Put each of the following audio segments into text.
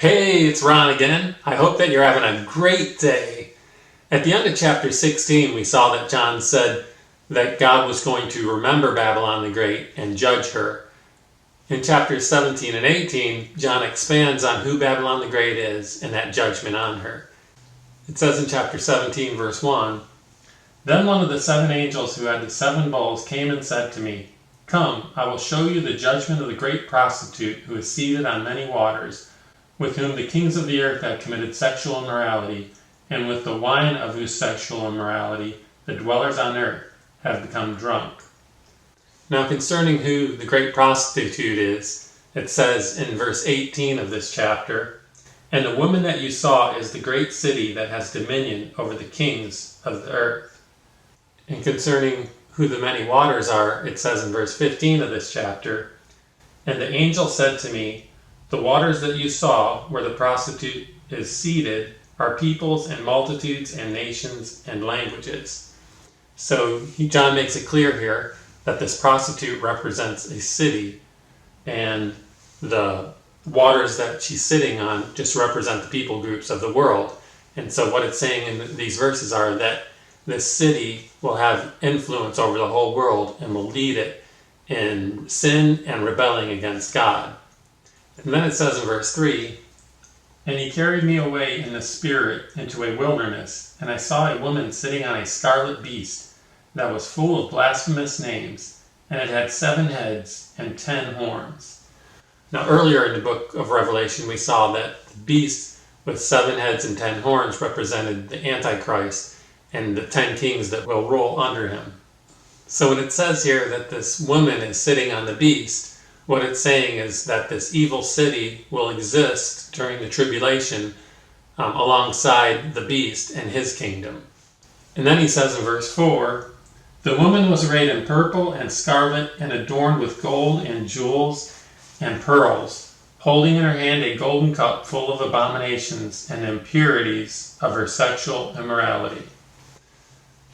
Hey, it's Ron again. I hope that you're having a great day. At the end of chapter 16, we saw that John said that God was going to remember Babylon the Great and judge her. In chapters 17 and 18, John expands on who Babylon the Great is and that judgment on her. It says in chapter 17, verse 1, "Then one of the 7 angels who had the 7 bowls came and said to me, 'Come, I will show you the judgment of the great prostitute who is seated on many waters, with whom the kings of the earth have committed sexual immorality, and with the wine of whose sexual immorality the dwellers on earth have become drunk.'" Now concerning who the great prostitute is, it says in verse 18 of this chapter, "And the woman that you saw is the great city that has dominion over the kings of the earth." And concerning who the many waters are, it says in verse 15 of this chapter, "And the angel said to me, the waters that you saw where the prostitute is seated are peoples and multitudes and nations and languages." So John makes it clear here that this prostitute represents a city, and the waters that she's sitting on just represent the people groups of the world. And so what it's saying in these verses are that this city will have influence over the whole world and will lead it in sin and rebelling against God. And then it says in verse 3, "And he carried me away in the spirit into a wilderness, and I saw a woman sitting on a scarlet beast that was full of blasphemous names, and it had 7 heads and 10 horns." Now earlier in the book of Revelation we saw that the beast with 7 heads and 10 horns represented the Antichrist and the 10 kings that will rule under him. So when it says here that this woman is sitting on the beast, what it's saying is that this evil city will exist during the tribulation alongside the beast and his kingdom. And then he says in verse 4, "The woman was arrayed in purple and scarlet and adorned with gold and jewels and pearls, holding in her hand a golden cup full of abominations and impurities of her sexual immorality."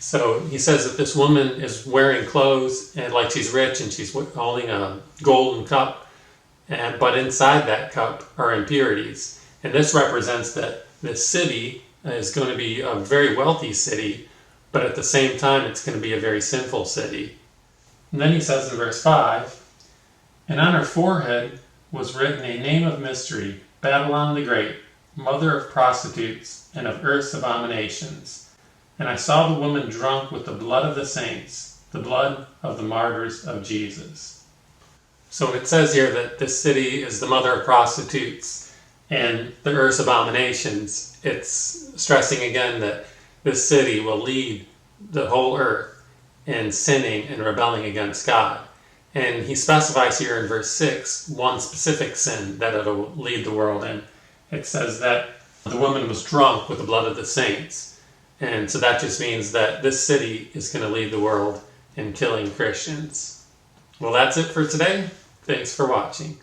So he says that this woman is wearing clothes and like she's rich, and she's holding a golden cup, but inside that cup are impurities. And this represents that this city is going to be a very wealthy city, but at the same time it's going to be a very sinful city. And then he says in verse 5, "And on her forehead was written a name of mystery, Babylon the Great, mother of prostitutes and of earth's abominations. And I saw the woman drunk with the blood of the saints, the blood of the martyrs of Jesus." So it says here that this city is the mother of prostitutes and the earth's abominations. It's stressing again that this city will lead the whole earth in sinning and rebelling against God. And he specifies here in verse 6 one specific sin that it'll lead the world in. It says that the woman was drunk with the blood of the saints. And so that just means that this city is going to lead the world in killing Christians. Well, that's it for today. Thanks for watching.